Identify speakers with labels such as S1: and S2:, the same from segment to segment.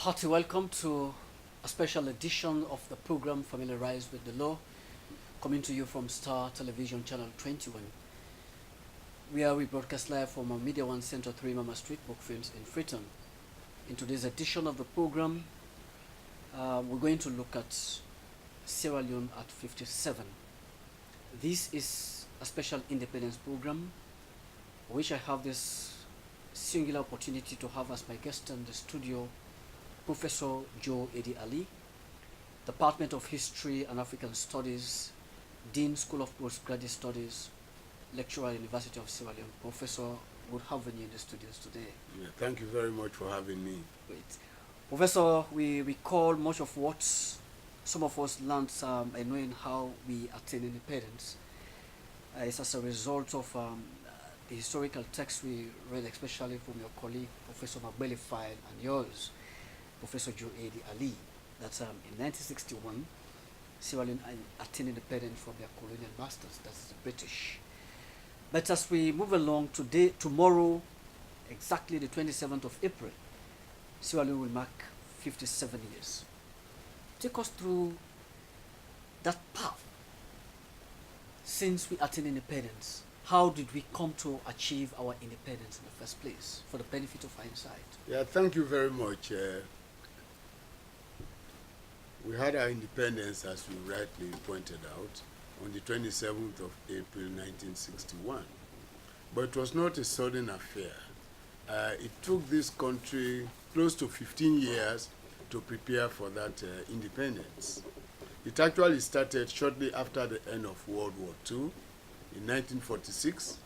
S1: hearty welcome to a special edition of the program Familiarize with the Law, coming to you from Star Television Channel 21. We broadcast live from our Media One Center 3 Mama Street Book Films in Freetown. In today's edition of the program, we're going to look at Sierra Leone at 57. This is a special independence program, which I have this singular opportunity to have as my guest in the studio Professor Joe Edi ALIE, Department of History and African Studies, Dean School of Postgraduate Studies, lecturer at University of Sierra Leone. Professor, good having you in the studios today.
S2: Yeah, thank you very much for having me.
S1: Great. Professor, we recall much of what some of us learned by knowing how we attain independence. It's as a result of the historical text we read, especially from your colleague, Professor Magbele File, and yours, Professor Joe Edi ALIE, that in 1961, Sierra Leone attained independence from their colonial masters, that's the British. But as we move along tomorrow, exactly the 27th of April, Sierra Leone will mark 57 years. Take us through that path since we attained independence. How did we come to achieve our independence in the first place, for the benefit of hindsight?
S2: Yeah, thank you very much. We had our independence, as you rightly pointed out, on the 27th of April 1961. But it was not a sudden affair. It took this country close to 15 years to prepare for that independence. It actually started shortly after the end of World War II. In 1946,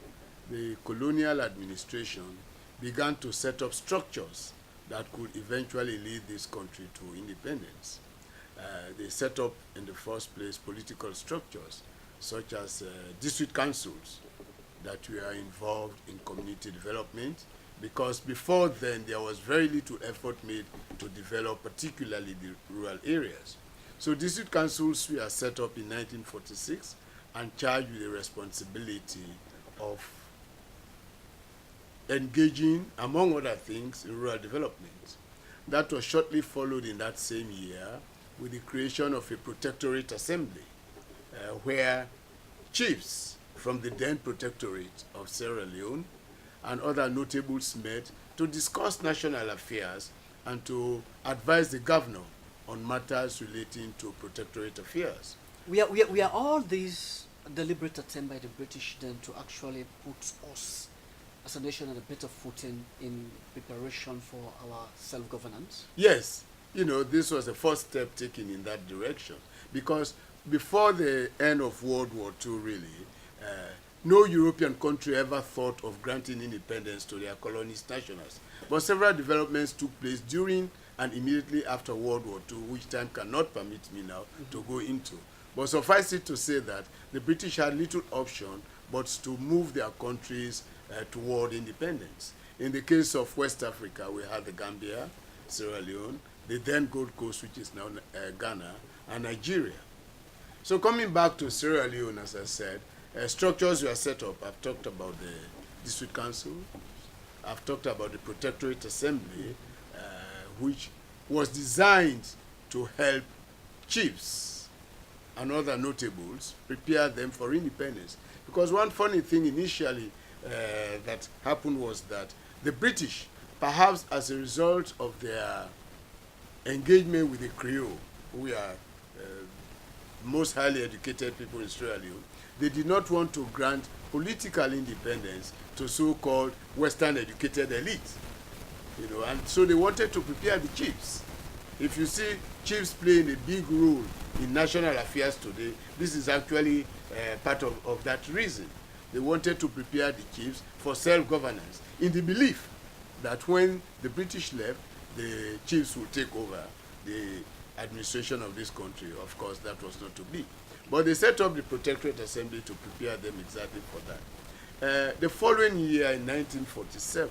S2: the colonial administration began to set up structures that could eventually lead this country to independence. They set up, in the first place, political structures, such as district councils that were involved in community development, because before then there was very little effort made to develop particularly the rural areas. So district councils were set up in 1946 and charged with the responsibility of engaging, among other things, in rural development. That was shortly followed in that same year with the creation of a protectorate assembly, where chiefs from the then protectorate of Sierra Leone and other notables met to discuss national affairs and to advise the governor on matters relating to protectorate affairs.
S1: We are all these deliberate attempt by the British then to actually put us as a nation on a better footing in preparation for our self-governance?
S2: Yes, this was the first step taken in that direction, because before the end of World War II, really, no European country ever thought of granting independence to their colonist nationals. But several developments took place during and immediately after World War II, which time cannot permit me now to go into. But suffice it to say that the British had little option but to move their countries toward independence. In the case of West Africa, we had the Gambia, Sierra Leone, the then Gold Coast, which is now Ghana, and Nigeria. So coming back to Sierra Leone, as I said, structures were set up. I've talked about the district council. I've talked about the protectorate assembly, which was designed to help chiefs and other notables prepare them for independence. Because one funny thing initially that happened was that the British, perhaps as a result of their engagement with the Creole, who are most highly educated people in Sierra Leone, they did not want to grant political independence to so-called Western educated elite. And so they wanted to prepare the chiefs. If you see chiefs playing a big role in national affairs today, this is actually part of that reason. They wanted to prepare the chiefs for self-governance in the belief that when the British left, the chiefs would take over the administration of this country. Of course, that was not to be. But they set up the Protectorate Assembly to prepare them exactly for that. The following year, in 1947,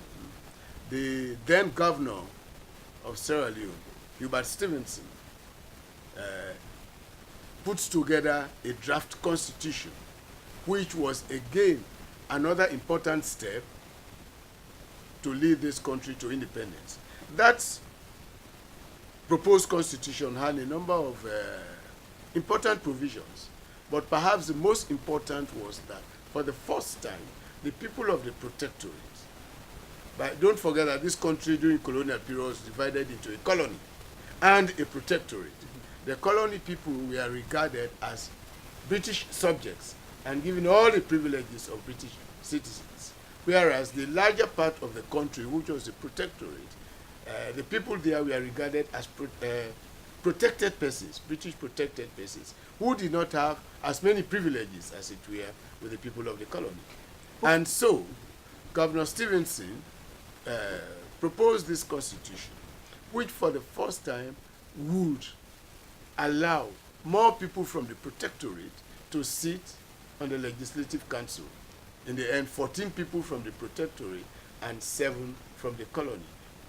S2: the then governor of Sierra Leone, Hubert Stevenson, puts together a draft constitution, which was again another important step to lead this country to independence. That proposed constitution had a number of important provisions, but perhaps the most important was that for the first time, the people of the protectorate, but don't forget that this country during colonial period was divided into a colony and a protectorate. The colony people were regarded as British subjects and given all the privileges of British citizens, whereas the larger part of the country, which was the protectorate, the people there were regarded as protected persons, British protected persons, who did not have as many privileges, as it were, with the people of the colony. And so, Governor Stevenson proposed this constitution, which for the first time would allow more people from the protectorate to sit on the legislative council. In the end, 14 people from the protectorate and 7 from the colony,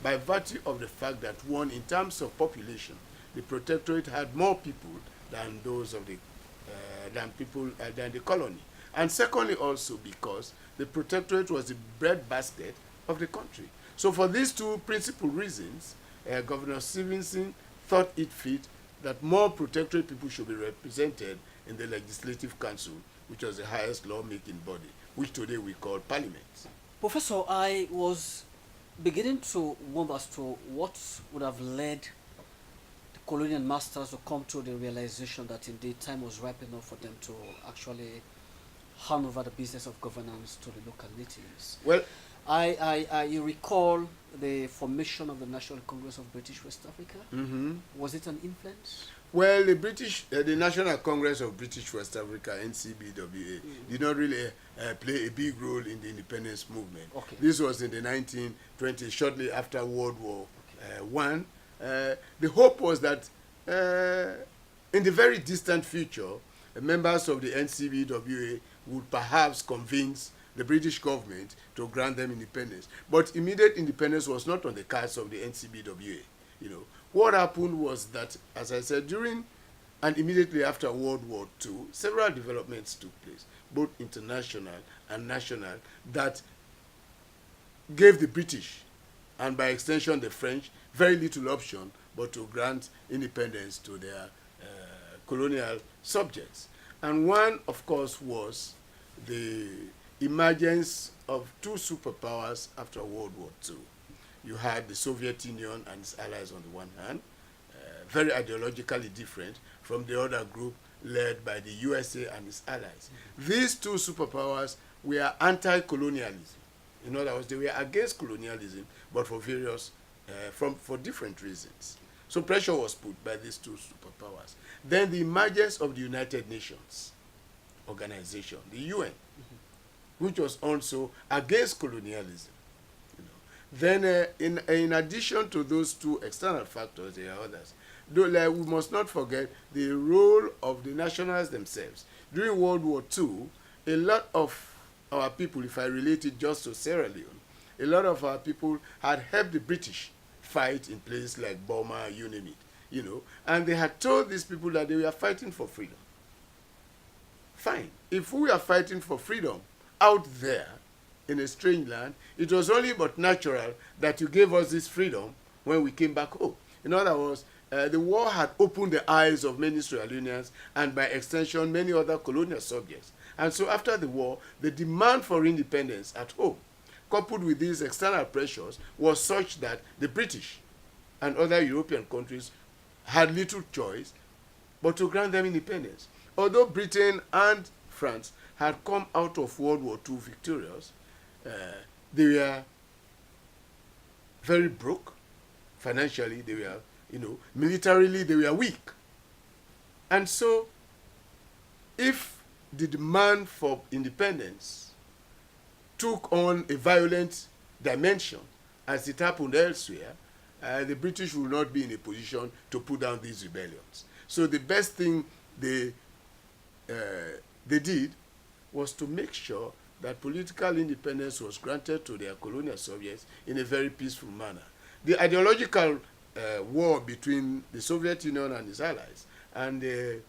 S2: by virtue of the fact that, one, in terms of population, the protectorate had more people than those of the than the colony, and secondly also because the protectorate was the breadbasket of the country. So for these two principal reasons, Governor Stevenson thought it fit that more protectorate people should be represented in the Legislative Council, which was the highest lawmaking body, which today we call Parliament.
S1: Professor, I was beginning to wonder as to what would have led the colonial masters to come to the realization that indeed time was ripe enough for them to actually hand over the business of governance to the local natives.
S2: Well,
S1: you recall the formation of the National Congress of British West Africa?
S2: Mm-hmm.
S1: Was it an influence?
S2: Well, the National Congress of British West Africa, NCBWA, did not really play a big role in the independence movement.
S1: Okay.
S2: This was in the 1920s, shortly after World War I. The hope was that in the very distant future, members of the NCBWA would perhaps convince the British government to grant them independence. But immediate independence was not on the cards of the NCBWA. You know, what happened was that, as I said, during and immediately after World War II, several developments took place, both international and national, that gave the British, and by extension the French, very little option but to grant independence to their colonial subjects. And one, of course, was the emergence of two superpowers after World War II. You had the Soviet Union and its allies on the one hand, very ideologically different from the other group led by the USA and its allies. These two superpowers were anti-colonialism. In other words, they were against colonialism, but for various, for different reasons. So pressure was put by these two superpowers. Then the emergence of the United Nations organization, the UN, which was also against colonialism. You know. Then in addition to those two external factors, there are others. Though, we must not forget the role of the nationals themselves. During World War II, a lot of our people, if I relate it just to Sierra Leone, a lot of our people had helped the British fight in places like Burma, you name it, you know, and they had told these people that they were fighting for freedom. Fine. If we are fighting for freedom out there in a strange land, it was only but natural that you gave us this freedom when we came back home. In other words, the war had opened the eyes of many Sierra Leoneans and by extension many other colonial subjects. And so after the war, the demand for independence at home, coupled with these external pressures, was such that the British and other European countries had little choice but to grant them independence. Although Britain and France had come out of World War II victorious, they were very broke. Financially, they were, you know, militarily, they were weak. And so, if the demand for independence took on a violent dimension, as it happened elsewhere, the British will not be in a position to put down these rebellions. So the best thing they did was to make sure that political independence was granted to their colonial subjects in a very peaceful manner. The ideological war between the Soviet Union and its allies and the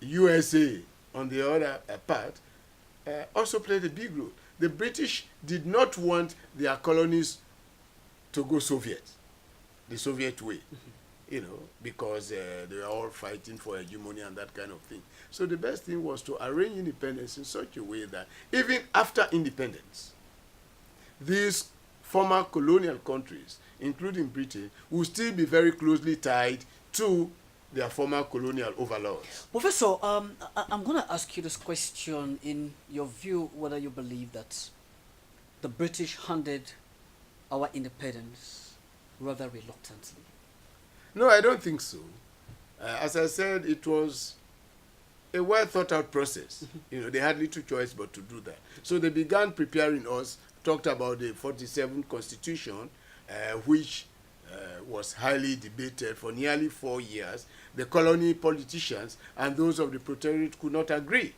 S2: USA on the other part also played a big role. The British did not want their colonies to go Soviet, the Soviet way. you know, because they were all fighting for hegemony and that kind of thing. So the best thing was to arrange independence in such a way that even after independence, these former colonial countries, including Britain, will still be very closely tied to their former colonial overlords.
S1: Professor, I'm going to ask you this question in your view, whether you believe that the British handed our independence rather reluctantly.
S2: No, I don't think so. As I said, it was a well thought out process. You know, they had little choice but to do that. So they began preparing us, talked about the 47th Constitution, which was highly debated for nearly 4 years. The colony politicians and those of the protectorate could not agree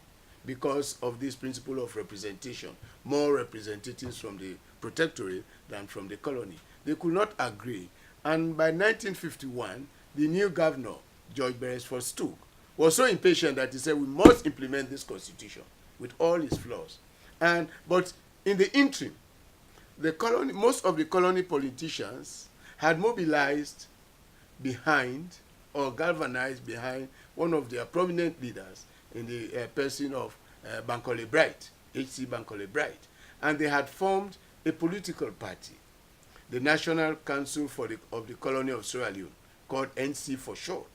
S2: because of this principle of representation, more representatives from the protectorate than from the colony. They could not agree. And by 1951, the new governor, George Beresford Stokes, was so impatient that he said, we must implement this constitution with all its flaws. But in the interim, most of the colony politicians had mobilized behind or galvanized behind one of their prominent leaders in the person of Bankole Bright, H.C. Bankole Bright. And they had formed a political party, the National Council of the Colony of Sierra Leone, called NC for short.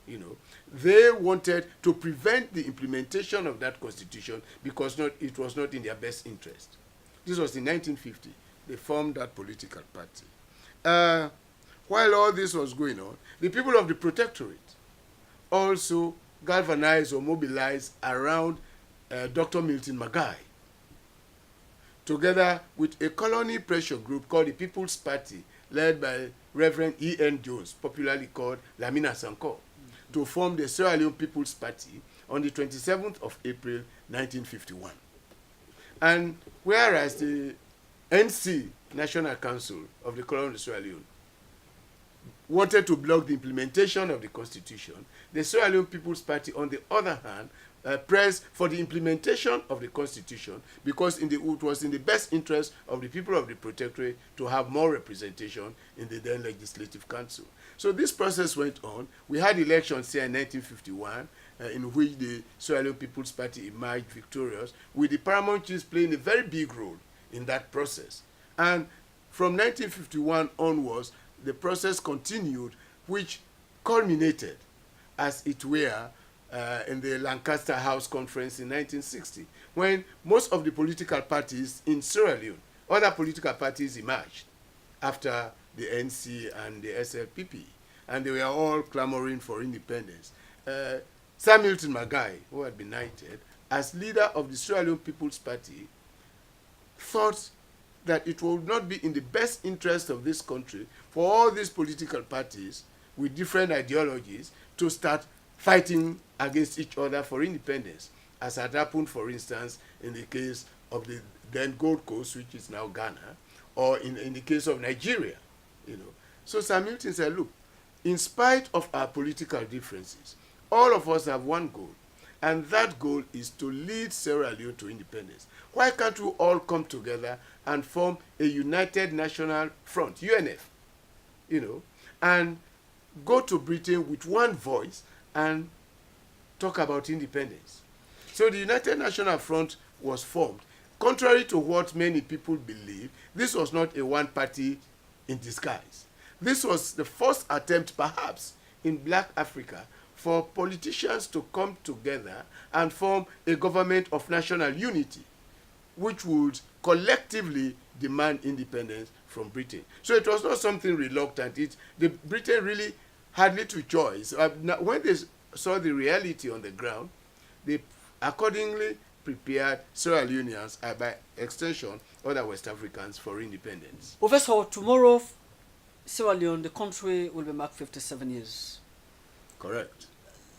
S2: You know, they wanted to prevent the implementation of that constitution because it was not in their best interest. This was in 1950. They formed that political party. While all this was going on, the people of the protectorate also galvanized or mobilized around Dr. Milton Magai, together with a colony pressure group called the People's Party, led by Reverend E.N. Jones, popularly called Lamina Sanko, to form the Sierra Leone People's Party on the 27th of April, 1951. And whereas the NC, National Council of the Colony of Sierra Leone, wanted to block the implementation of the Constitution, the Sierra Leone People's Party, on the other hand, pressed for the implementation of the Constitution because it was in the best interest of the people of the Protectorate to have more representation in the then Legislative Council. So this process went on. We had elections here in 1951 in which the Sierra Leone People's Party emerged victorious, with the Paramount Chiefs playing a very big role in that process. And from 1951 onwards, the process continued, which culminated, as it were, in the Lancaster House Conference in 1960, when most of the political parties in Sierra Leone, other political parties emerged after the NC and the SLPP, and they were all clamoring for independence. Sir Milton Magai, who had been knighted, as leader of the Sierra Leone People's Party, thought that it would not be in the best interest of this country for all these political parties with different ideologies to start fighting against each other for independence, as had happened, for instance, in the case of the then Gold Coast, which is now Ghana, or in the case of Nigeria. You know. So Sir Milton said, look, in spite of our political differences, all of us have one goal, and that goal is to lead Sierra Leone to independence. Why can't we all come together and form a United National Front, UNF, you know, and go to Britain with one voice and talk about independence? So the United National Front was formed. Contrary to what many people believe, this was not a one-party in disguise. This was the first attempt, perhaps, in Black Africa for politicians to come together and form a government of national unity, which would collectively demand independence from Britain. So it was not something reluctant. Britain really had little choice. When they saw the reality on the ground, they accordingly prepared Sierra Leoneans, by extension, other West Africans, for independence.
S1: Professor, tomorrow, Sierra Leone, the country will be marked 57 years.
S2: Correct.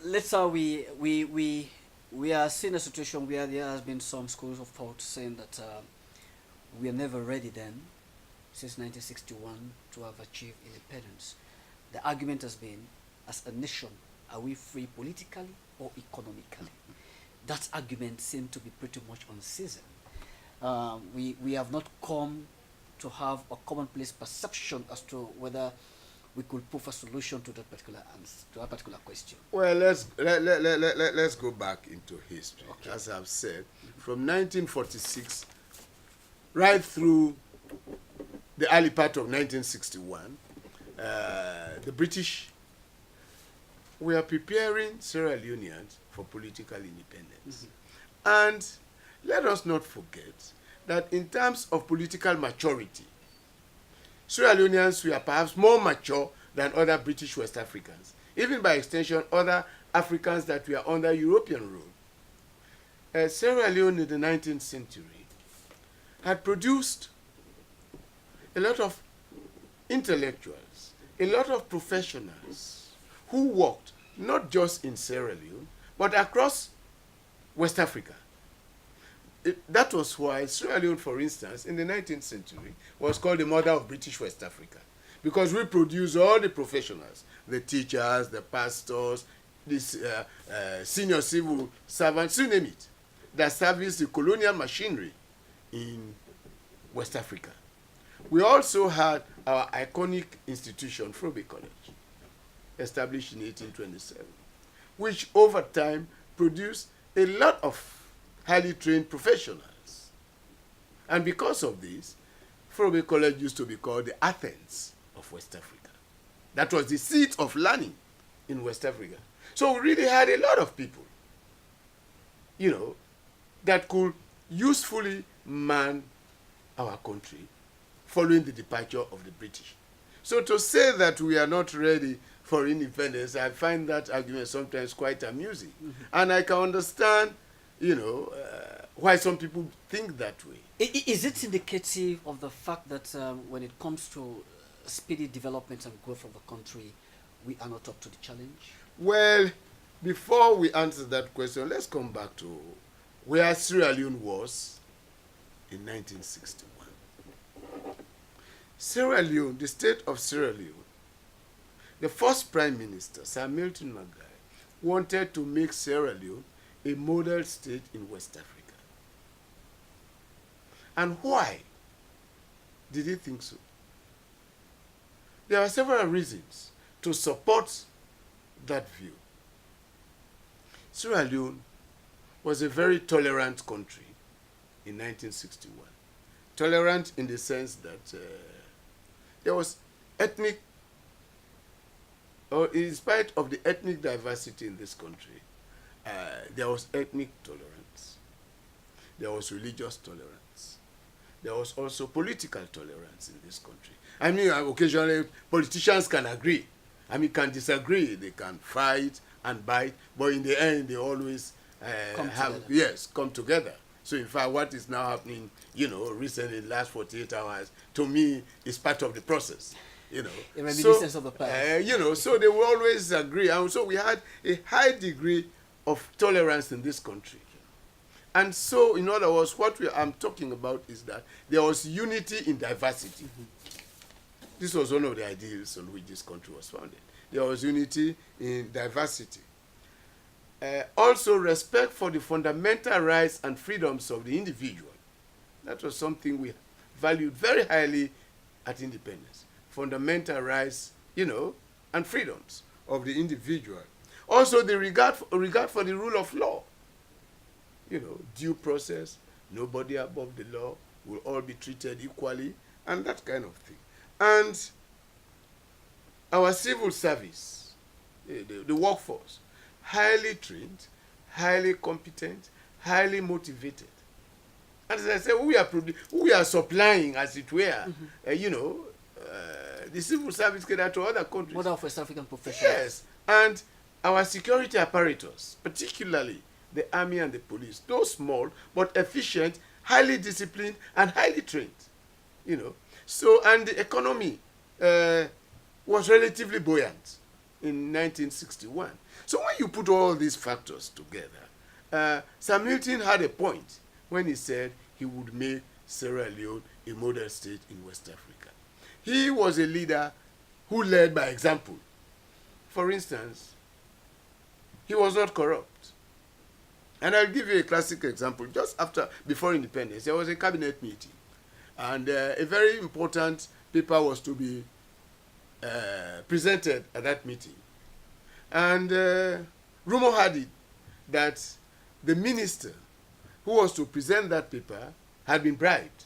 S1: Let's say we are seeing a situation where there has been some schools of thought saying that we are never ready then, since 1961, to have achieved independence. The argument has been, as a nation, are we free politically or economically? That argument seems to be pretty much unseasoned. We have not come to have a commonplace perception as to whether we could put a solution to that particular answer, to that particular question.
S2: Well, let's go back into history.
S1: Okay.
S2: As I've said, from 1946 right through the early part of 1961, the British were preparing Sierra Leoneans for political independence. And let us not forget that in terms of political maturity, Sierra Leoneans were perhaps more mature than other British West Africans, even by extension other Africans that were under European rule. Sierra Leone in the 19th century had produced a lot of intellectuals, a lot of professionals who worked not just in Sierra Leone, but across West Africa. That was why Sierra Leone, for instance, in the 19th century, was called the mother of British West Africa, because we produced all the professionals, the teachers, the pastors, these senior civil servants, you name it, that serviced the colonial machinery in West Africa. We also had our iconic institution, Frobe College, established in 1827, which over time produced a lot of highly trained professionals. And because of this, Frobe College used to be called the Athens of West Africa. That was the seat of learning in West Africa. So we really had a lot of people, you know, that could usefully man our country following the departure of the British. So to say that we are not ready for independence, I find that argument sometimes quite amusing. And I can understand, you know, why some people think that way.
S1: Is it indicative of the fact that when it comes to speedy development and growth of the country, we are not up to the challenge?
S2: Well, before we answer that question, let's come back to where Sierra Leone was in 1961. Sierra Leone, the state of Sierra Leone, the first Prime Minister, Sir Milton Magai, wanted to make Sierra Leone a model state in West Africa. And why did he think so? There are several reasons to support that view. Sierra Leone was a very tolerant country in 1961. Tolerant in the sense that there was ethnic, or in spite of the ethnic diversity in this country, there was ethnic tolerance. There was religious tolerance. There was also political tolerance in this country. I mean, occasionally politicians can agree. I mean, can disagree. They can fight and bite, but in the end, they always come together. So in fact, what is now happening, you know, recently, in the last 48 hours, to me, is part of the process, you know.
S1: A reminiscence of the past.
S2: You know, so they will always agree. And so we had a high degree of tolerance in this country. And so, in other words, what I'm talking about is that there was unity in diversity. This was one of the ideals on which this country was founded. There was unity in diversity. Also, respect for the fundamental rights and freedoms of the individual. That was something we valued very highly at independence. Fundamental rights, you know, and freedoms of the individual. Also, the regard for the rule of law. You know, due process, nobody above the law, will all be treated equally, and that kind of thing. And our civil service, the workforce, highly trained, highly competent, highly motivated. And as I said, we are supplying, as it were, you know, the civil service cater to other countries.
S1: Model of West African professionals.
S2: Yes, and our security apparatus, particularly the army and the police, though small but efficient, highly disciplined, and highly trained. You know, so and the economy was relatively buoyant in 1961. So when you put all these factors together, Sir Milton had a point when he said he would make Sierra Leone a model state in West Africa. He was a leader who led by example. For instance, he was not corrupt. And I'll give you a classic example. Just before independence, there was a cabinet meeting. And a very important paper was to be presented at that meeting. And rumor had it that the minister who was to present that paper had been bribed.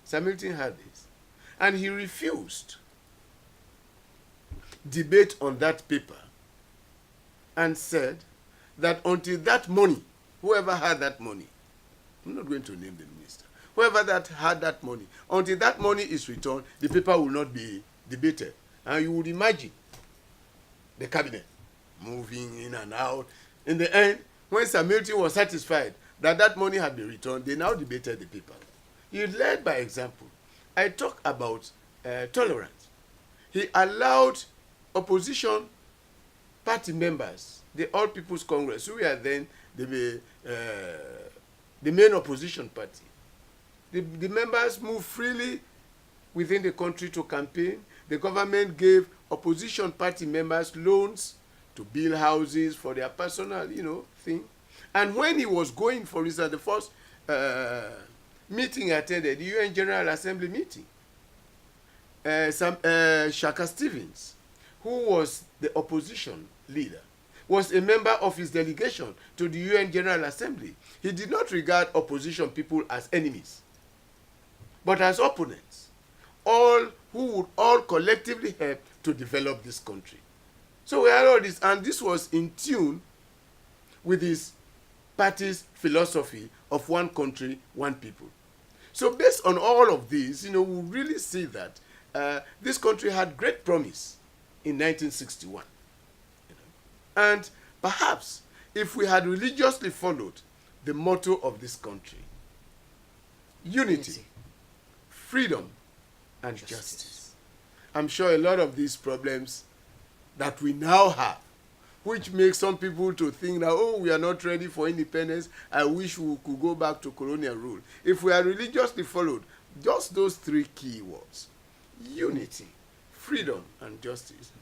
S2: Sir Milton had this. And he refused debate on that paper and said that until that money, whoever had that money, I'm not going to name the minister, whoever that had that money, until that money is returned, the paper will not be debated. And you would imagine the cabinet moving in and out. In the end, when Sir Milton was satisfied that that money had been returned, they now debated the paper. He led by example. I talk about tolerance. He allowed opposition party members, the All People's Congress, who were then the main opposition party. The members moved freely within the country to campaign. The government gave opposition party members loans to build houses for their personal, thing. And when he was going, for instance, the first meeting he attended, the UN General Assembly meeting, Shaka Stevens, who was the opposition leader, was a member of his delegation to the UN General Assembly. He did not regard opposition people as enemies, but as opponents, all who would all collectively help to develop this country. So we had all this, and this was in tune with his party's philosophy of one country, one people. So based on all of these, we really see that this country had great promise in 1961. And perhaps if we had religiously followed the motto of this country, unity, freedom, and justice, I'm sure a lot of these problems that we now have, which makes some people to think that, oh, we are not ready for independence, I wish we could go back to colonial rule. If we had religiously followed just those three key words, unity, freedom, and justice,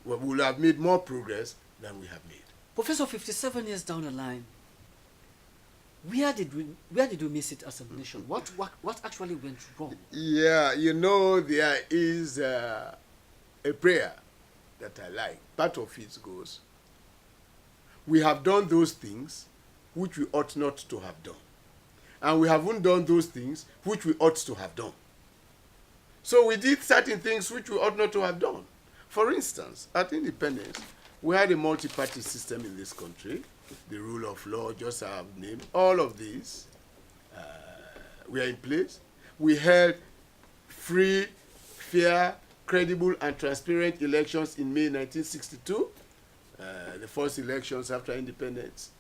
S2: we will have made more progress than we have made.
S1: Professor, 57 years down the line, where did we miss it as a nation? What actually went wrong?
S2: Yeah, there is a prayer that I like. Part of it goes, we have done those things which we ought not to have done. And we haven't done those things which we ought to have done. So we did certain things which we ought not to have done. For instance, at independence, we had a multi-party system in this country, the rule of law, just I have named. All of these were in place. We held free, fair, credible, and transparent elections in May 1962, the first elections after independence.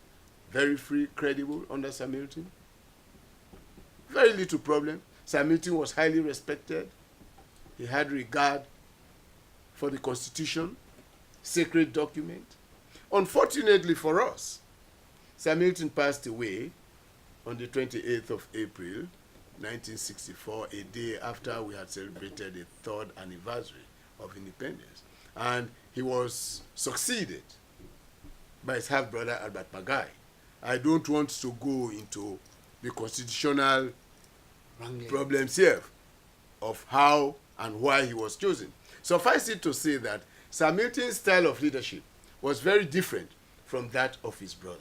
S2: Very free, credible under Sir Milton. Very little problem. Sir Milton was highly respected. He had regard for the Constitution, sacred document. Unfortunately for us, Sir Milton passed away on the 28th of April, 1964, a day after we had celebrated the third anniversary of independence. And he was succeeded by his half-brother, Albert Magai. I don't want to go into the constitutional problems here of how and why he was chosen. Suffice it to say that Sir Milton's style of leadership was very different from that of his brother.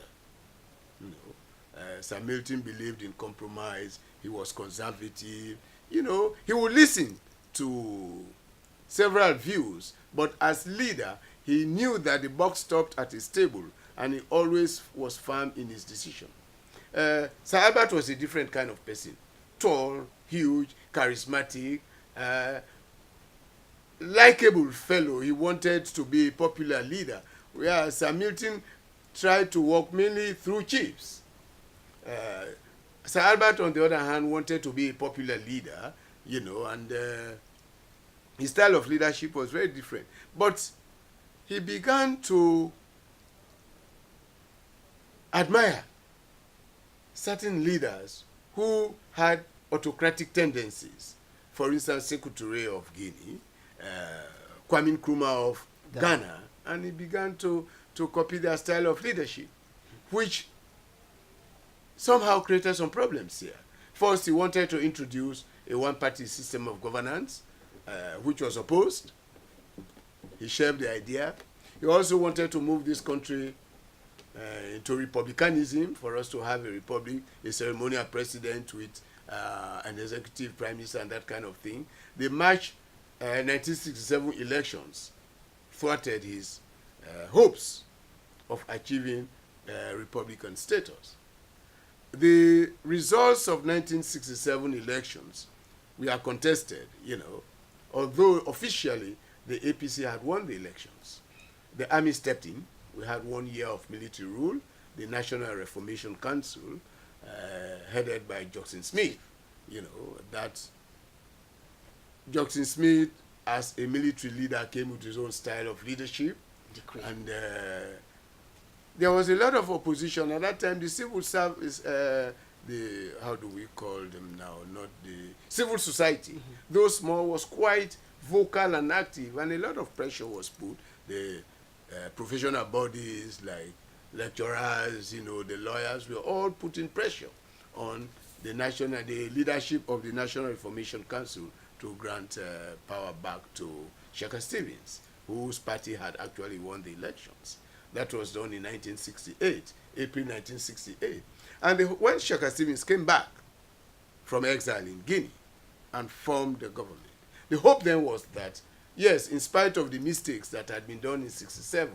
S2: Sir Milton believed in compromise. He was conservative. He would listen to several views, but as leader, he knew that the buck stopped at his table, and he always was firm in his decision. Sir Albert was a different kind of person. Tall, huge, charismatic, likable fellow. He wanted to be a popular leader, whereas Sir Milton tried to work mainly through chiefs. Sir Albert, on the other hand, wanted to be a popular leader, and his style of leadership was very different. But he began to admire certain leaders who had autocratic tendencies. For instance, Sekou Touré of Guinea, Kwame Nkrumah of Ghana, and he began to copy their style of leadership, which somehow created some problems here. First, he wanted to introduce a one-party system of governance, which was opposed. He shelved the idea. He also wanted to move this country into republicanism, for us to have a republic, a ceremonial president with an executive prime minister and that kind of thing. The March 1967 elections thwarted his hopes of achieving Republican status. The results of 1967 elections were contested, although officially the APC had won the elections. The army stepped in. We had 1 year of military rule. The National Reformation Council, headed by Jackson Smith, that Jackson Smith, as a military leader, came with his own style of leadership.
S1: Decree.
S2: And there was a lot of opposition at that time. The civil service, how do we call them now? Not the civil society. Though small, was quite vocal and active, and a lot of pressure was put. The professional bodies like lecturers, the lawyers, were all putting pressure on the leadership of the National Reformation Council to grant power back to Shaka Stevens, whose party had actually won the elections. That was done in 1968, April 1968. And when Shaka Stevens came back from exile in Guinea and formed the government, the hope then was that, yes, in spite of the mistakes that had been done in 67,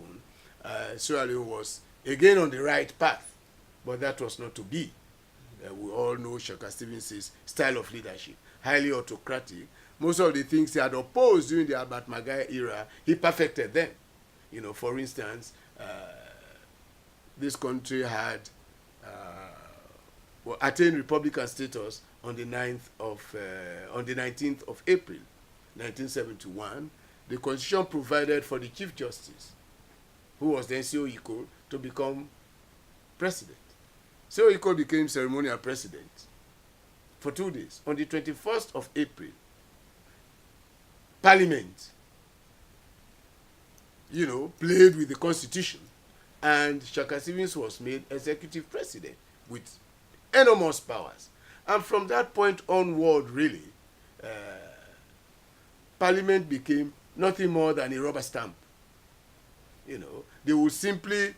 S2: Sierra Leone was again on the right path. But that was not to be. We all know Shaka Stevens' style of leadership, highly autocratic. Most of the things he had opposed during the Albert Magai era, he perfected them. For instance, this country had attained Republican status on the 19th of April, 1971. The Constitution provided for the Chief Justice, who was then Seo Iko, to become president. Seo Iko became ceremonial president for 2 days. On the 21st of April, Parliament, played with the Constitution, and Shaka Stevens was made executive president with enormous powers. And from that point onward, really, Parliament became nothing more than a rubber stamp. They would simply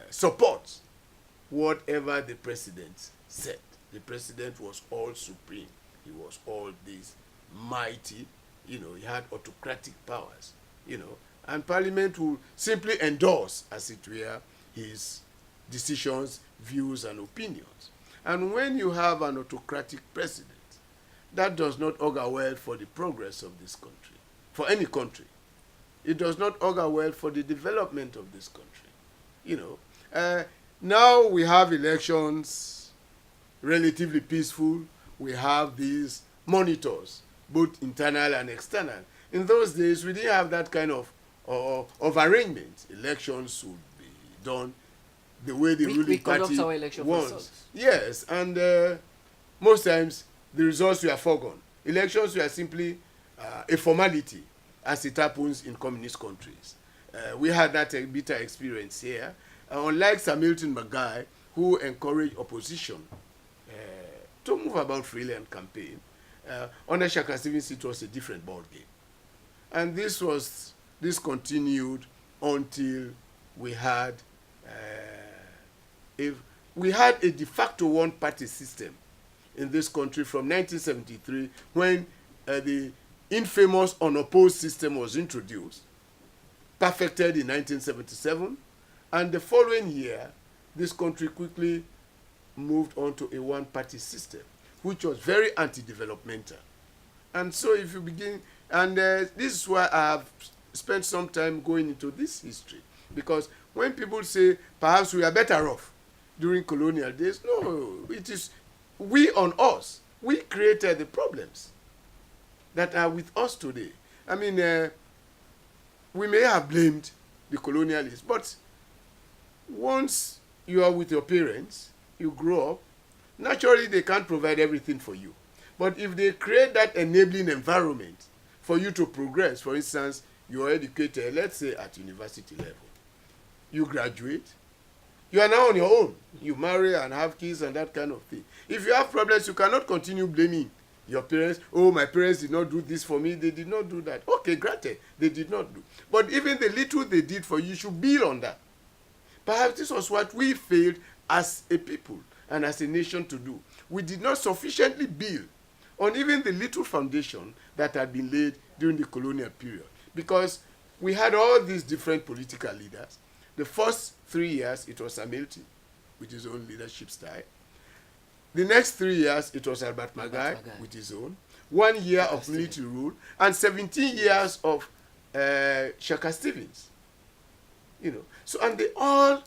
S2: support whatever the president said. The president was all supreme. He was all this mighty. He had autocratic powers. And Parliament would simply endorse, as it were, his decisions, views, and opinions. And when you have an autocratic president, that does not augur well for the progress of this country, for any country. It does not augur well for the development of this country. Now we have elections, relatively peaceful. We have these monitors, both internal and external. In those days, we didn't have that kind of arrangement. Elections would be done the way the ruling party wants. Yes, and most times the results were foregone. Elections were simply a formality, as it happens in communist countries. We had that bitter experience here. Unlike Sir Milton Magai, who encouraged opposition to move about freely and campaign, under Shaka Stevens it was a different ball game. And this continued until we had a de facto one-party system in this country from 1973, when the infamous unopposed system was introduced, perfected in 1977, and the following year, this country quickly moved on to a one-party system, which was very anti-developmental. And so if you begin, and this is why I have spent some time going into this history, because when people say, perhaps we are better off during colonial days, no, it is we on us. We created the problems that are with us today. I mean, we may have blamed the colonialists, but once you are with your parents, you grow up, naturally they can't provide everything for you. But if they create that enabling environment for you to progress, for instance, you are educated, let's say at university level, you graduate, you are now on your own. You marry and have kids and that kind of thing. If you have problems, you cannot continue blaming Your parents, oh, my parents did not do this for me, they did not do that. Okay, granted, they did not do. But even the little they did for you, you should build on that. Perhaps this was what we failed as a people and as a nation to do. We did not sufficiently build on even the little foundation that had been laid during the colonial period. Because we had all these different political leaders. The first 3 years, it was Hamilton with his own leadership style. The next 3 years, it was Albert Magai with his own. 1 year of military rule, and 17 years of Shaka Stevens. You know, so, and they all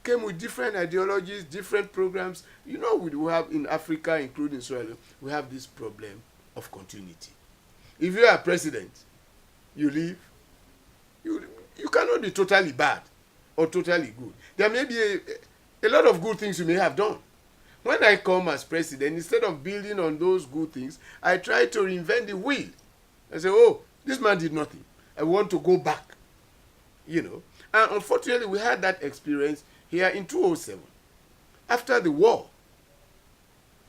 S2: came with different ideologies, different programs. You know, we have in Africa, including Israel, we have this problem of continuity. If you are president, you leave, you cannot be totally bad or totally good. There may be a lot of good things you may have done. When I come as president, instead of building on those good things, I try to reinvent the wheel. I say, oh, this man did nothing. I want to go back. You know. And unfortunately, we had that experience here in 2007. After the war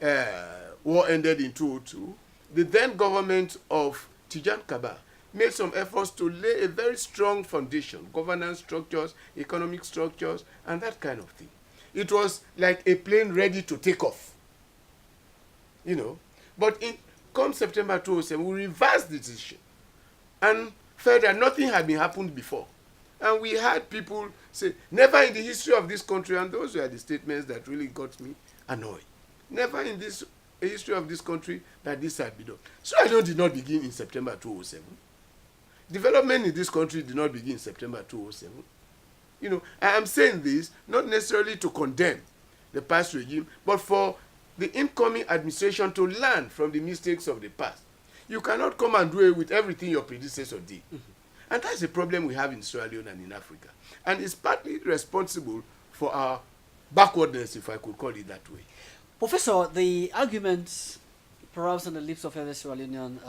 S2: ended in 2002, the then government of Tijan Kaba made some efforts to lay a very strong foundation, governance structures, economic structures, and that kind of thing. It was like a plane ready to take off. You know. But come September 2007, we reversed the decision and felt that nothing had been happened before. And we had people say, never in the history of this country, and those were the statements that really got me annoyed. Never in this history of this country that this had been done. So I know did not begin in September 2007. Development in this country did not begin in September 2007. You know, I am saying this not necessarily to condemn the past regime, but for the incoming administration to learn from the mistakes of the past. You cannot come and do it with everything your predecessor did. Mm-hmm. And that's the problem we have in Sierra Leone and in Africa. And it's partly responsible for our backwardness, if I could call it that way.
S1: Professor, the argument, perhaps on the lips of every Sierra Leonean,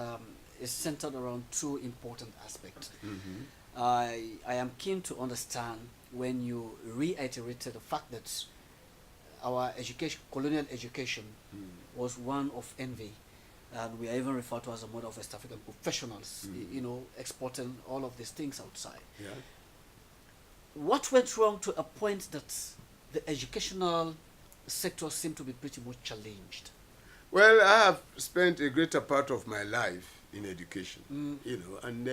S1: is centered around two important aspects. Mm-hmm. I am keen to understand when you reiterated the fact that our education, colonial education, was one of envy, and we are even referred to as a model of West African professionals, you know, exporting all of these things outside. Yeah. What went wrong to a point that the educational sector seemed to be pretty much challenged?
S2: Well, I have spent a greater part of my life in education, you know, and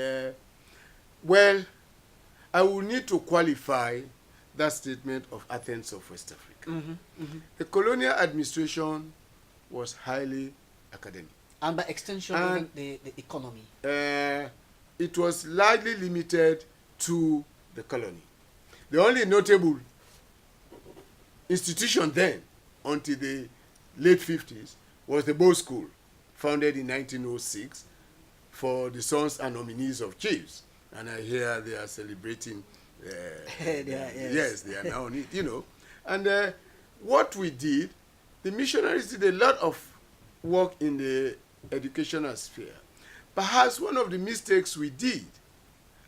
S2: well, I will need to qualify that statement of Athens of West Africa. Mm-hmm, mm-hmm. The colonial administration was highly academic.
S1: And by extension, even the economy.
S2: It was largely limited to the colony. The only notable institution then, until the late 50s, was the Bow School, founded in 1906 for the sons and nominees of chiefs. And I hear they are celebrating. Yes, they are now on it, you know. And what we did, the missionaries did a lot of work in the educational sphere. Perhaps one of the mistakes we did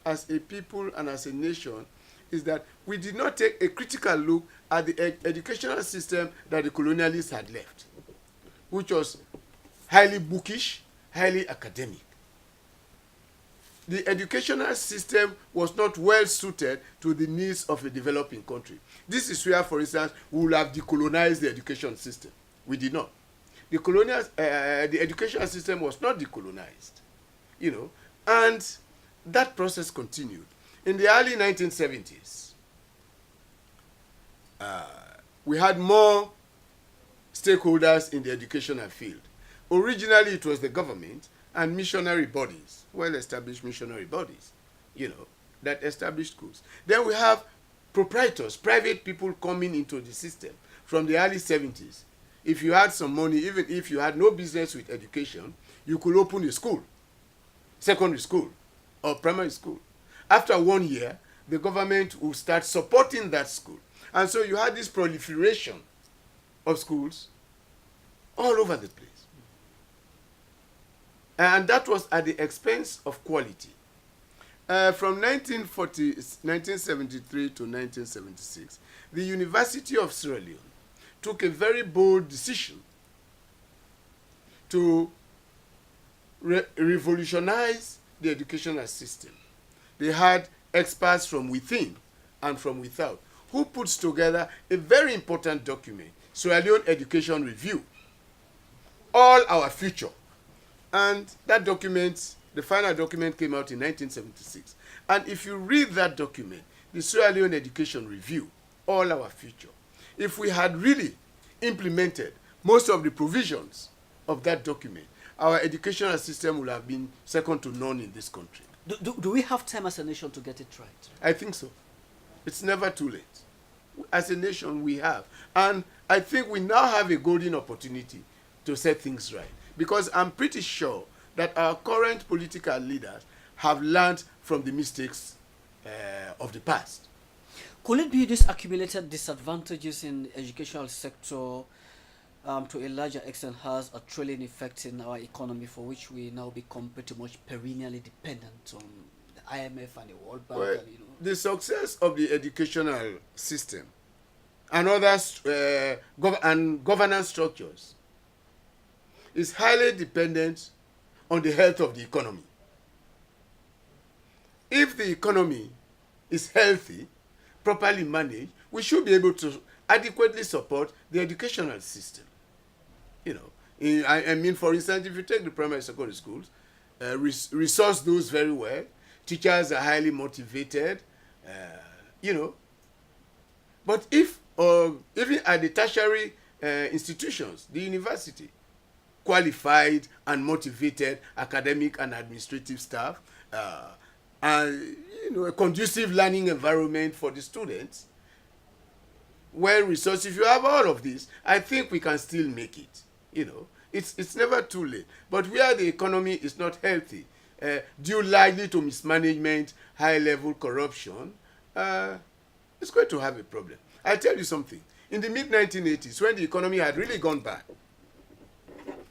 S2: as a people and as a nation is that we did not take a critical look at the educational system that the colonialists had left, which was highly bookish, highly academic. The educational system was not well suited to the needs of a developing country. This is where, for instance, we would have decolonized the education system. We did not. The educational system was not decolonized, you know, and that process continued. In the early 1970s, we had more stakeholders in the educational field. Originally, it was the government and missionary bodies, well-established missionary bodies, you know, that established schools. Then we have proprietors, private people coming into the system from the early 70s. If you had some money, even if you had no business with education, you could open a school, secondary school or primary school. After 1 year, the government will start supporting that school. And so you had this proliferation of schools all over the place. And that was at the expense of quality. From 1973 to 1976, the University of Sierra Leone took a very bold decision to revolutionize the educational system. They had experts from within and from without who puts together a very important document, Sierra Leone Education Review, All Our Future. And that document, the final document came out in 1976. And if you read that document, the Sierra Leone Education Review, All Our Future, if we had really implemented most of the provisions of that document, our educational system would have been second to none in this country.
S1: Do we have time as a nation to get it right?
S2: I think so. It's never too late. As a nation, we have. And I think we now have a golden opportunity to set things right. Because I'm pretty sure that our current political leaders have learned from the mistakes of the past.
S1: Could it be these accumulated disadvantages in the educational sector to a larger extent has a trailing effect in our economy, for which we now become pretty much perennially dependent on the IMF and the World Bank?
S2: Well,
S1: And,
S2: the success of the educational system and other governance structures is highly dependent on the health of the economy. If the economy is healthy, properly managed, we should be able to adequately support the educational system. You know, I mean, for instance, if you take the primary and secondary schools, resource those very well. Teachers are highly motivated, you know. But if, even at the tertiary institutions, the university, qualified and motivated academic and administrative staff, and you know, a conducive learning environment for the students, well-resourced, if you have all of this, I think we can still make it. You know, it's never too late. But where the economy is not healthy, due largely to mismanagement, high-level corruption, it's going to have a problem. I'll tell you something. In the mid-1980s, when the economy had really gone bad,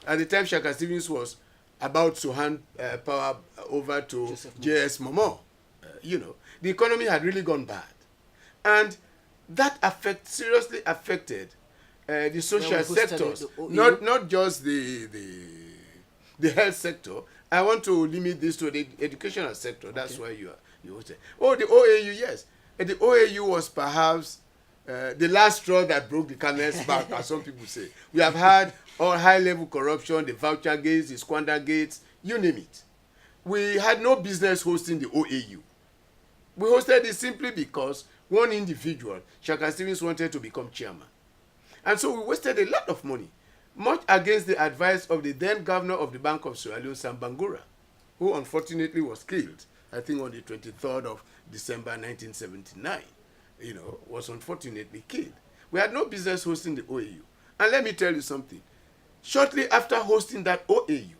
S2: at the time Shaka Stevens was about to hand power over to J.S. Momo, you know, the economy had really gone bad. And that seriously affected the social sectors, not just the health sector. I want to limit this to the educational sector. That's why you would say. Oh, the OAU, yes. And the OAU was perhaps the last straw that broke the camel's back, as some people say. We have had all high-level corruption, the voucher gates, the squander gates, you name it. We had no business hosting the OAU. We hosted it simply because one individual, Shaka Stevens, wanted to become chairman. And so we wasted a lot of money, much against the advice of the then governor of the Bank of Sierra Leone, Sam Bangura, who unfortunately was killed, I think on the 23rd of December 1979, you know, was unfortunately killed. We had no business hosting the OAU. And let me tell you something. Shortly after hosting that OAU,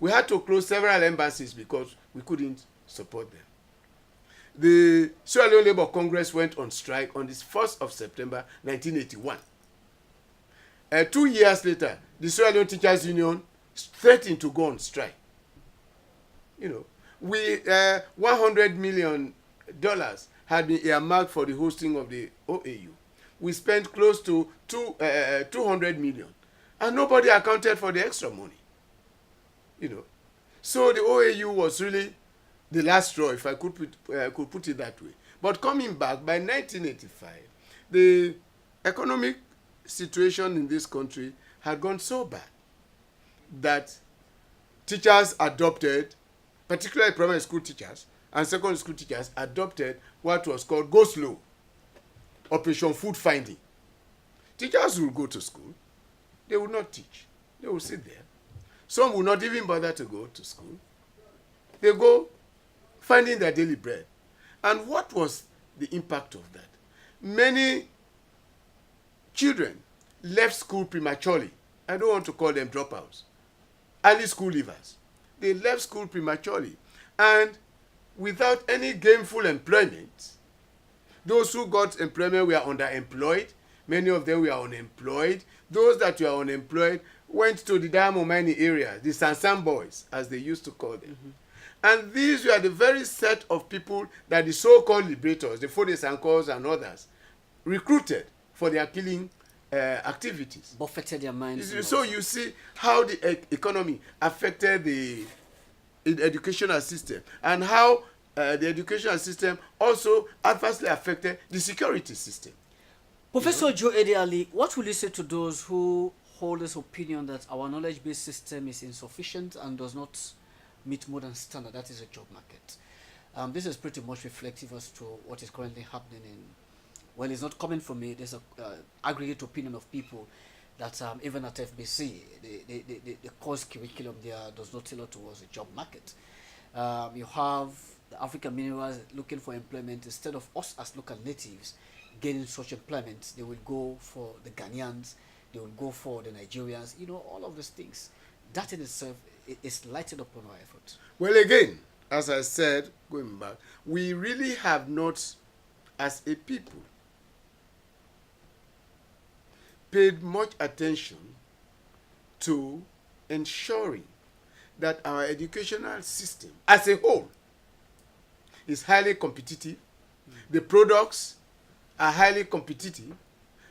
S2: we had to close several embassies because we couldn't support them. The Sierra Leone Labour Congress went on strike on the 1st of September 1981. 2 years later, the Sierra Leone Teachers Union threatened to go on strike. You know, $100 million had been earmarked for the hosting of the OAU. We spent close to 200 million, and nobody accounted for the extra money. You know, so the OAU was really the last straw, if I could put it that way. But coming back, by 1985, the economic situation in this country had gone so bad that teachers adopted, particularly primary school teachers and secondary school teachers, adopted what was called go slow, Operation Food Finding. Teachers will go to school, they will not teach, they will sit there. Some will not even bother to go to school. They go finding their daily bread. And what was the impact of that? Many children left school prematurely. I don't want to call them dropouts. Early school leavers. They left school prematurely. And without any gainful employment, those who got employment were underemployed. Many of them were unemployed. Those that were unemployed went to the diamond mining area, the Sansan boys, as they used to call them. Mm-hmm. And these were the very set of people that the so-called liberators, the Fode Sankors and others, recruited for their killing activities.
S1: Buffeted their minds.
S2: So you see how the economy affected the educational system, and how the educational system also adversely affected the security system.
S1: Professor Joe ALIE, what will you say to those who hold this opinion that our knowledge-based system is insufficient and does not meet modern standard, that is a job market? This is pretty much reflective as to what is currently happening in, well, it's not coming from me, there's an aggregate opinion of people that even at FBC, the course curriculum there does not tailor towards the job market. You have the African minerals looking for employment. Instead of us as local natives gaining such employment, they will go for the Ghanaians, they will go for the Nigerians, all of these things. That in itself is lighted upon our efforts.
S2: Well, again, as I said, going back, we really have not, as a people, paid much attention to ensuring that our educational system as a whole is highly competitive. The products are highly competitive.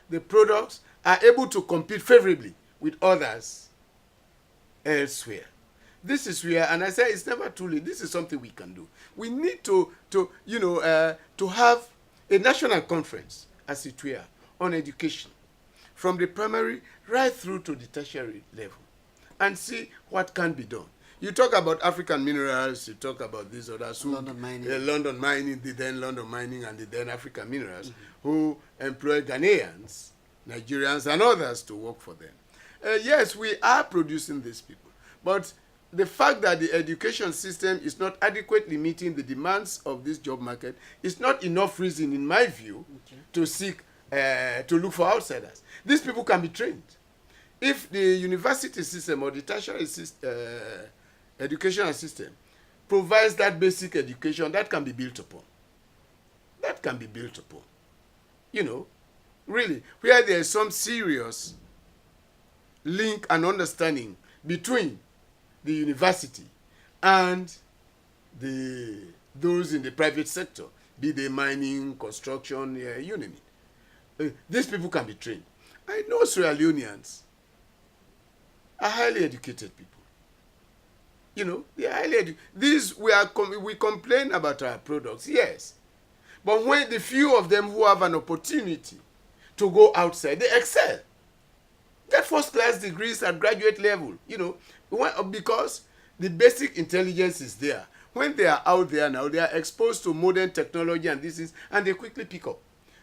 S2: The products are able to compete favorably with others elsewhere. This is where, and I say it's never too late. This is something we can do. We need to have a national conference, as it were, on education, from the primary right through to the tertiary level, and see what can be done. You talk about African minerals, you talk about these others,
S1: London Mining,
S2: the then London Mining and the then African Minerals, who employ Ghanaians, Nigerians, and others to work for them. Yes, we are producing these people, but the fact that the education system is not adequately meeting the demands of this job market is not enough reason, in my view, to seek, to look for outsiders. These people can be trained. If the university system or the tertiary educational system provides that basic education, that can be built upon. That can be built upon. Really, where there is some serious link and understanding between the university and those in the private sector, be they mining, construction, you name it. These people can be trained. I know Sierra Leoneans are highly educated people. They are highly educated. We complain about our products, yes. But when the few of them who have an opportunity to go outside, they excel. Get first-class degrees at graduate level, because the basic intelligence is there. When they are out there now, they are exposed to modern technology and and they quickly pick up.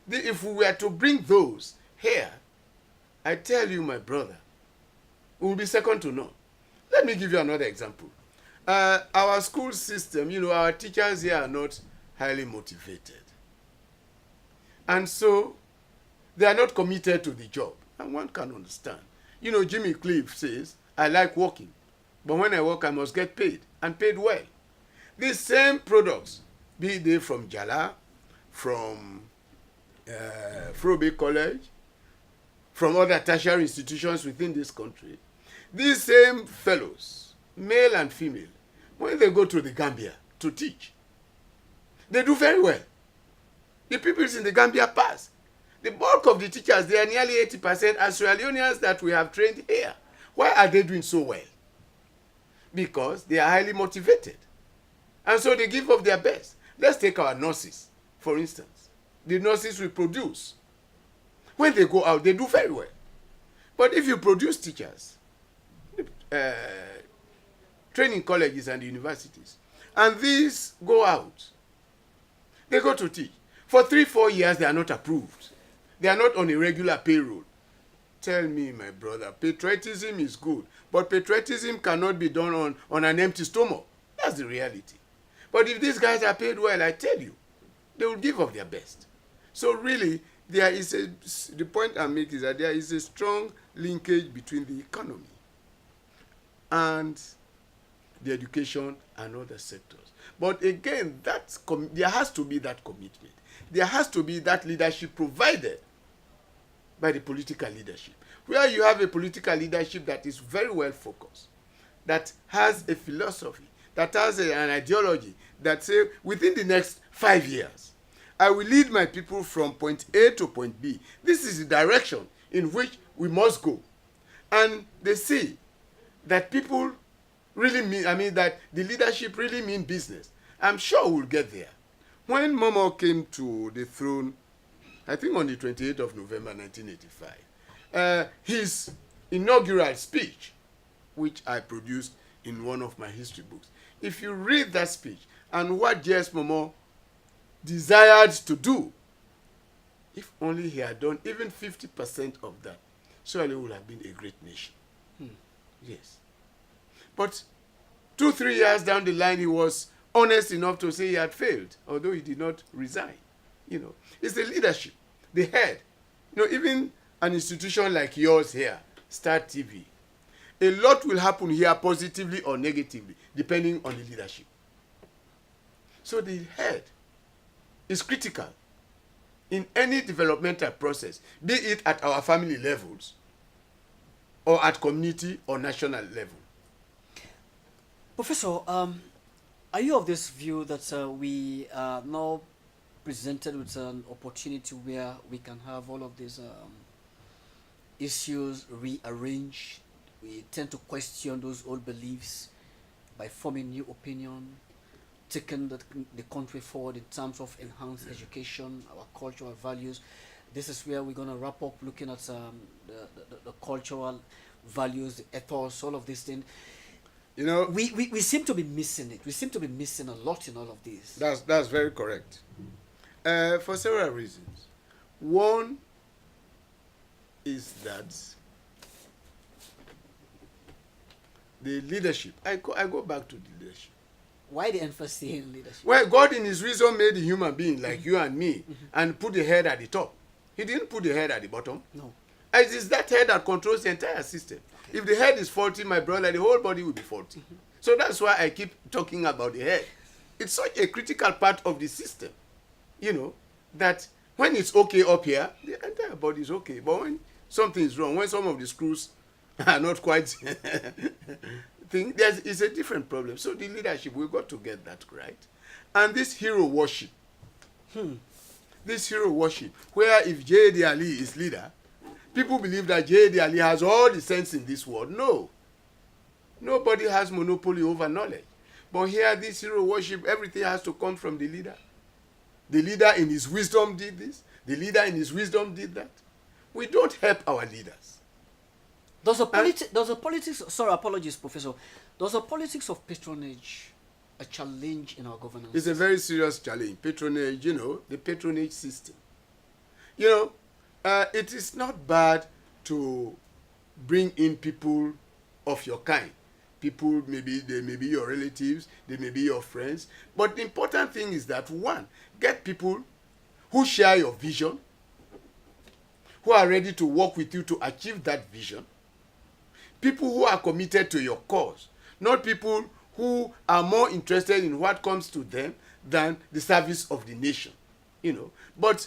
S2: If we were to bring those here, I tell you, my brother, we will be second to none. Let me give you another example. Our school system, our teachers here are not highly motivated. And so, they are not committed to the job. And one can understand. Jimmy Cliff says, I like working, but when I work, I must get paid, and paid well. These same products, be they from Jala, from Frobe College, from other tertiary institutions within this country, these same fellows, male and female, when they go to the Gambia to teach, they do very well. The pupils in the Gambia pass. The bulk of the teachers, they are nearly 80% are Sierra Leoneans that we have trained here. Why are they doing so well? Because they are highly motivated. And so they give of their best. Let's take our nurses, for instance. The nurses we produce. When they go out, they do very well. But if you produce teachers, training colleges and universities, and these go out, they go to teach. For 3-4 years, they are not approved. They are not on a regular payroll. Tell me, my brother, patriotism is good, but patriotism cannot be done on an empty stomach. That's the reality. But if these guys are paid well, I tell you, they will give of their best. So really, the point I make is that there is a strong linkage between the economy and the education and other sectors. But again, there has to be that commitment. There has to be that leadership provided by the political leadership. Where you have a political leadership that is very well focused, that has a philosophy, that has an ideology, that say within the next 5 years, I will lead my people from point A to point B. This is the direction in which we must go. And they see that people really mean, that the leadership really mean business. I'm sure we'll get there. When Momo came to the throne, I think on the 28th of November 1985, his inaugural speech, which I produced in one of my history books, if you read that speech and what J.S. Momo desired to do, if only he had done even 50% of that, surely we would have been a great nation. Yes. But 2-3 years down the line, he was honest enough to say he had failed, although he did not resign. It's the leadership, the head. Even an institution like yours here, Star TV, a lot will happen here positively or negatively, depending on the leadership. So the head is critical in any developmental process, be it at our family levels or at community or national level.
S1: Professor, are you of this view that we are now presented with an opportunity where we can have all of these issues rearranged? We tend to question those old beliefs by forming new opinion, taking the country forward in terms of enhanced education, our cultural values. This is where we're going to wrap up looking at the cultural values, the ethos, all of these things. We seem to be missing it. We seem to be missing a lot in all of this.
S2: That's very correct. For several reasons. One is that the leadership. I go back to the leadership.
S1: Why the emphasis in leadership?
S2: Well, God in his wisdom made a human being like you and me and put the head at the top. He didn't put the head at the bottom.
S1: No.
S2: It is that head that controls the entire system. Okay. If the head is faulty, my brother, the whole body will be faulty. So that's why I keep talking about the head. It's such a critical part of the system, that when it's okay up here, the entire body is okay. But when something is wrong, when some of the screws are not quite it's a different problem. So the leadership, we've got to get that right. And this hero worship. This hero worship, where if J.D. ALIE is leader, people believe that J.D. ALIE has all the sense in this world. No. Nobody has monopoly over knowledge. But here, this hero worship, everything has to come from the leader. The leader in his wisdom did this. The leader in his wisdom did that. We don't help our leaders.
S1: Does the politics, sorry, apologies, Professor. Does the politics of patronage a challenge in our governance?
S2: It's a very serious challenge. Patronage, the patronage system. It is not bad to bring in people of your kind. People, they may be your relatives, they may be your friends. But the important thing is that, one, get people who share your vision, who are ready to work with you to achieve that vision. People who are committed to your cause, not people who are more interested in what comes to them than the service of the nation. But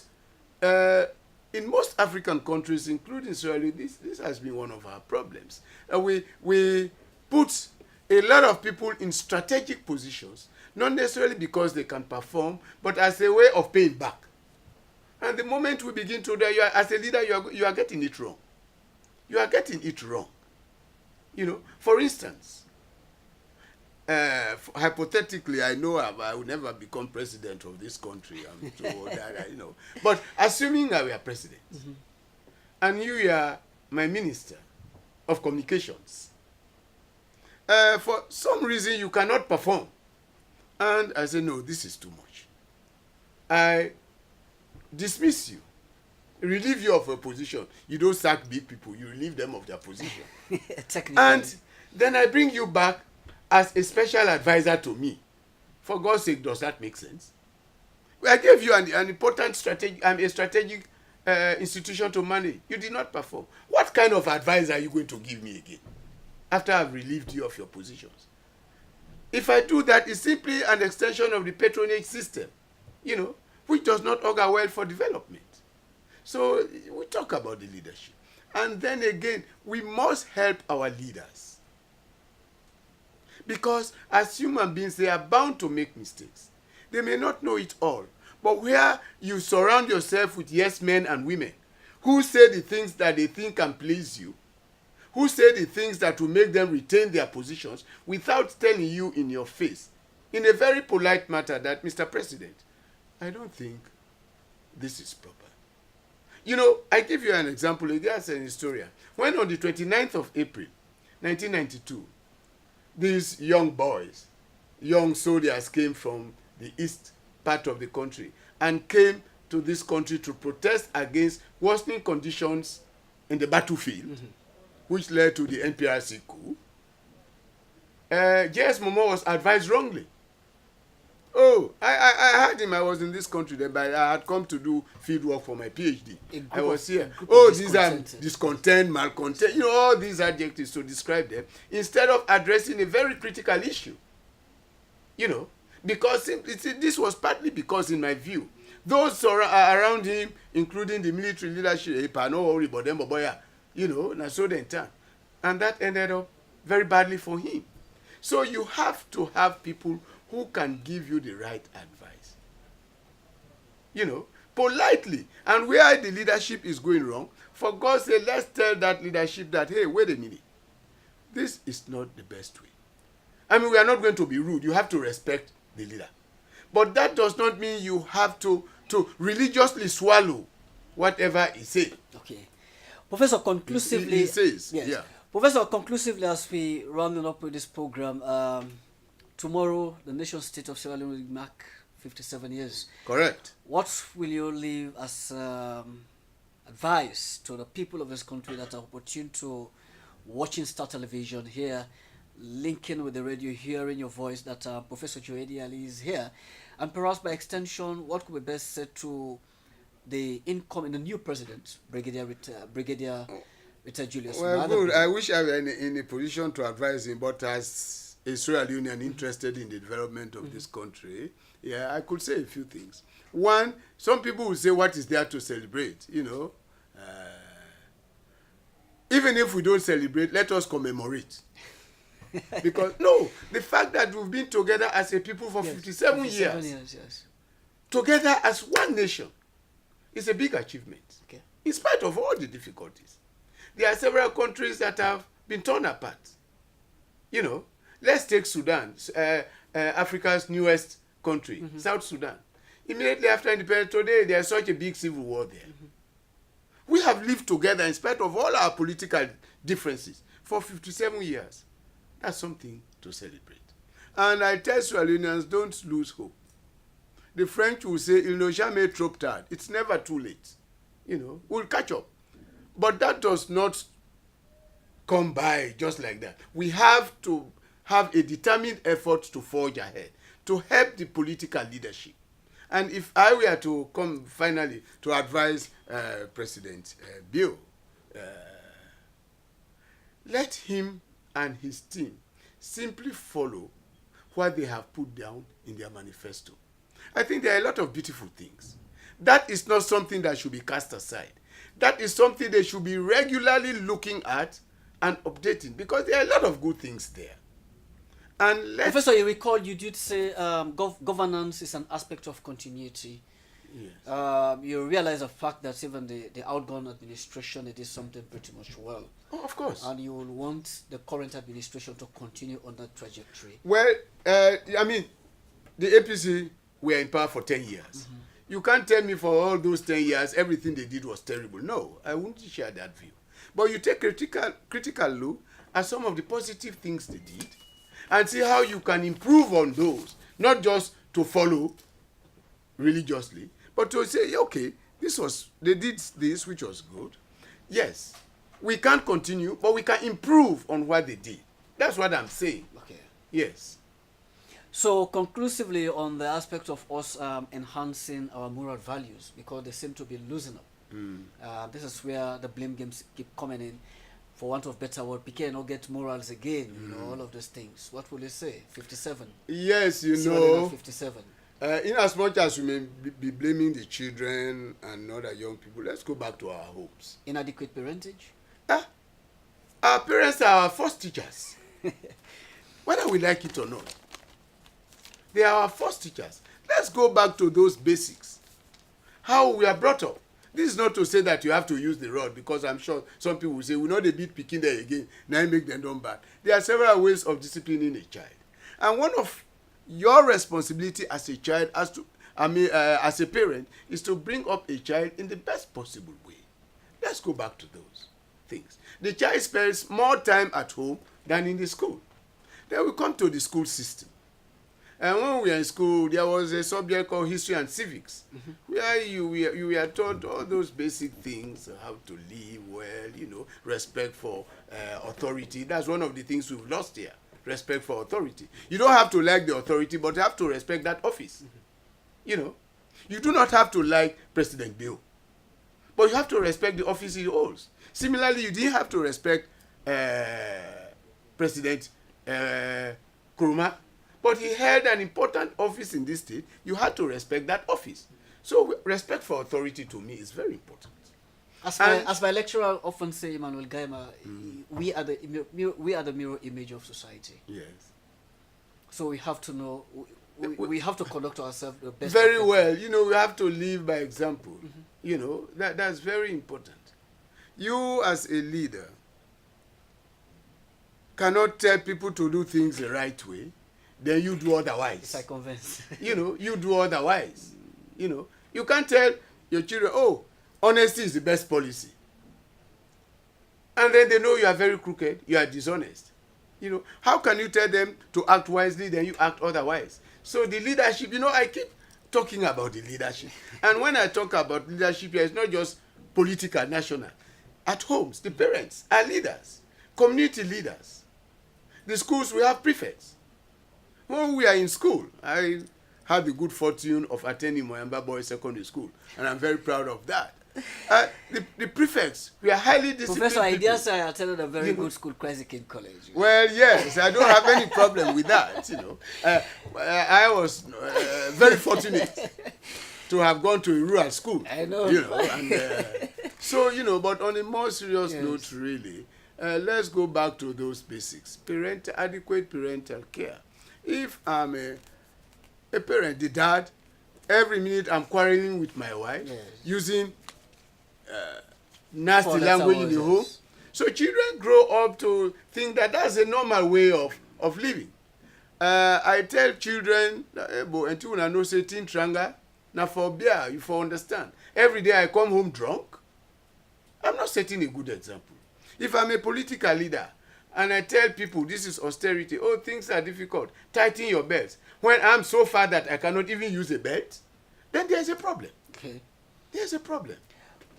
S2: in most African countries, including Sierra Leone, this has been one of our problems. We put a lot of people in strategic positions, not necessarily because they can perform, but as a way of paying back. And the moment we begin to do, as a leader, you are getting it wrong. You are getting it wrong. For instance, hypothetically, I know I will never become president of this country. I'm told that, But assuming I were president, and you are my minister of communications, for some reason you cannot perform, and I say, no, this is too much. I dismiss you, relieve you of a position. You don't sack big people, you relieve them of their position. And then I bring you back as a special advisor to me. For God's sake, does that make sense? I gave you an important strategic institution to manage. You did not perform. What kind of advisor are you going to give me again after I've relieved you of your positions? If I do that, it's simply an extension of the patronage system, which does not augur well for development. So we talk about the leadership. And then again, we must help our leaders. Because as human beings, they are bound to make mistakes. They may not know it all. But where you surround yourself with yes men and women who say the things that they think can please you, who say the things that will make them retain their positions without telling you in your face, in a very polite manner, that, Mr. President, I don't think this is proper. You know, I give you an example. There's an historian. When on the 29th of April, 1992, these young boys, young soldiers came from the east part of the country and came to this country to protest against worsening conditions in the battlefield, which led to the NPRC coup. J.S. Momo was advised wrongly. Oh, I heard him. I was in this country then, but I had come to do field work for my PhD. I was here. Oh, these are discontent, malcontent, you know, all these adjectives to describe them, instead of addressing a very critical issue. You know, because this was partly because, in my view, those around him, including the military leadership, you know, na so then turn. And that ended up very badly for him. So you have to have people who can give you the right advice. You know, politely. And where the leadership is going wrong, for God's sake, let's tell that leadership that, hey, wait a minute. This is not the best way. I mean, we are not going to be rude. You have to respect the leader. But that does not mean you have to religiously swallow whatever he says.
S1: Okay. Professor, conclusively...
S2: He says,
S1: yes.
S2: Yeah. Professor,
S1: conclusively, as we round up with this program, tomorrow, the nation state of Sierra Leone will mark 57 years.
S2: Correct.
S1: What will you leave as advice to the people of this country that are opportune to watching Star Television here, linking with the radio, hearing your voice, that Professor Joedi ALIE is here, and perhaps by extension, what could be best said to the new president, Brigadier Julius?
S2: Well, good. I wish I were in a position to advise him, but as a Sierra Leonean interested in the development of this country, yeah, I could say a few things. One, some people will say, what is there to celebrate? You know, even if we don't celebrate, let us commemorate. Because, no, the fact that we've been together as a people for 57 years,
S1: yes.
S2: together as one nation, is a big achievement.
S1: Okay.
S2: In spite of all the difficulties. There are several countries that have been torn apart. You know, let's take Sudan, Africa's newest country, South Sudan. Immediately after independence, today there's such a big civil war there. We have lived together in spite of all our political differences for 57 years. That's something to celebrate. And I tell Sierra Leoneans, don't lose hope. The French will say, il n'est jamais trop tard. It's never too late. You know, we'll catch up. But that does not come by just like that. We have to have a determined effort to forge ahead, to help the political leadership. And if I were to come finally to advise President Bill, let him and his team simply follow what they have put down in their manifesto. I think there are a lot of beautiful things. That is not something that should be cast aside. That is something they should be regularly looking at and updating, because there are a lot of good things there. And
S1: Professor, you recall you did say governance is an aspect of continuity.
S2: Yes.
S1: You realize the fact that even the outgoing administration, it is something pretty much well.
S2: Oh, of course.
S1: And you will want the current administration to continue on that trajectory.
S2: Well, I mean, the APC were in power for 10 years. You can't tell me for all those 10 years everything they did was terrible. No, I wouldn't share that view. But you take a critical look at some of the positive things they did and see how you can improve on those. Not just to follow religiously, but to say, okay, they did this, which was good. Yes, we can't continue, but we can improve on what they did. That's what I'm saying.
S1: Okay.
S2: Yes.
S1: So conclusively on the aspect of us enhancing our moral values, because they seem to be losing up. This is where the blame games keep coming in. For want of better word, PK not get morals again, you know, all of those things. What will you say? 57.
S2: Yes, you
S1: Sierra
S2: know.
S1: Leone 57.
S2: In as much as we may be blaming the children and other young people, let's go back to our homes.
S1: Inadequate parentage?
S2: Our parents are our first teachers. Whether we like it or not. They are our first teachers. Let's go back to those basics. How we are brought up. This is not to say that you have to use the rod, because I'm sure some people will say, we know they beat Pikin there again, now you make them done bad. There are several ways of disciplining a child. And one of your responsibility as a child, as a parent, is to bring up a child in the best possible way. Let's go back to those things. The child spends more time at home than in the school. Then we come to the school system. And when we were in school, there was a subject called history and civics, where you were taught all those basic things, how to live well, respect for authority. That's one of the things we've lost here, respect for authority. You don't have to like the authority, but you have to respect that office. You do not have to like President Bill, but you have to respect the office he holds. Similarly, you didn't have to respect President Koroma, but he held an important office in this state. You had to respect that office. So respect for authority to me is very important.
S1: As my lecturer often say, Emmanuel Gaima, we are the mirror image of society.
S2: Yes.
S1: So we have to know, we have to conduct ourselves the best.
S2: Very well. We have to live by example. That's very important. You as a leader cannot tell people to do things the right way, then you do otherwise.
S1: It's like convince.
S2: You do otherwise. You can't tell your children, oh, honesty is the best policy. And then they know you are very crooked, you are dishonest. How can you tell them to act wisely, then you act otherwise? So the leadership, I keep talking about the leadership. And when I talk about leadership here, it's not just political, national. At homes, the parents are leaders, community leaders. The schools, we have prefects. When we are in school, I had the good fortune of attending Moyamba Boys Secondary School, and I'm very proud of that. The prefects, we are highly disciplined.
S1: Professor, I dare say I attended a very good school, Crazy King College.
S2: Well, yes, I don't have any problem with that. I was very fortunate to have gone to a rural school.
S1: I know.
S2: So, but on a more serious note, really, let's go back to those basics. Adequate parental care. If I'm a parent, the dad, every minute I'm quarreling with my wife, using nasty language in the home. So children grow up to think that that's a normal way of living. I tell children, until when I know certain tranga, now for beer, you for understand. Every day I come home drunk, I'm not setting a good example. If I'm a political leader and I tell people this is austerity, oh, things are difficult, tighten your belts, when I'm so far that I cannot even use a belt, then there's a problem.
S1: Okay.
S2: There's a problem.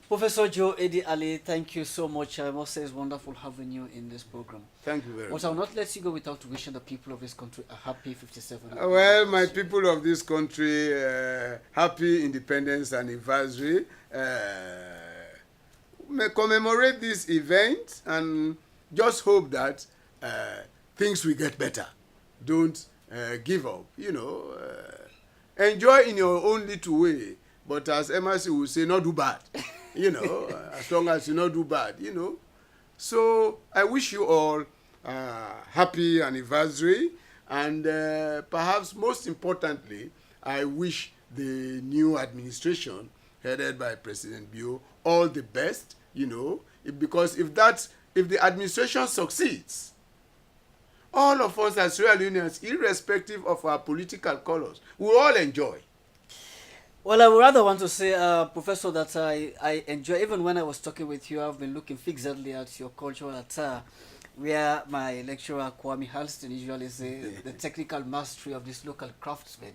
S1: Professor Joe Edi Ali, thank you so much. I must say it's wonderful having you in this program.
S2: Thank you very much.
S1: But I'll not let you go without wishing the people of this country a happy 57th.
S2: Well, my people of this country, happy independence anniversary. May commemorate this event and just hope that things will get better. Don't give up. Enjoy in your own little way. But as Emerson will say, not do bad. As long as you not do bad, So I wish you all happy anniversary. And perhaps most importantly, I wish the new administration headed by President Bio all the best, because if the administration succeeds, all of us as Sierra Leoneans, irrespective of our political colors, we all enjoy.
S1: Well, I would rather want to say, Professor, that I enjoy, even when I was talking with you, I've been looking fixedly at your cultural attire, where my lecturer, Kwame Halston, usually says the technical mastery of this local craftsmen,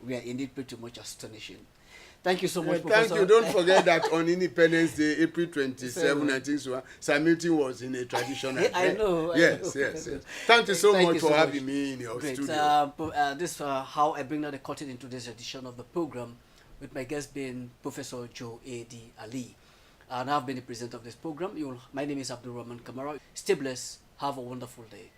S1: we are indeed pretty much astonishing. Thank you so much, Professor.
S2: Thank you. Don't forget that on Independence Day, April 27, 1961, Samilton was in a traditional
S1: I know.
S2: Yes. Thank you so much for having me in your studio.
S1: This is how I bring down the curtain into this edition of the program, with my guest being Professor Joe A.D. Ali. And I've been the presenter of this program. My name is Abdul Rahman Kamara. Stay blessed. Have a wonderful day.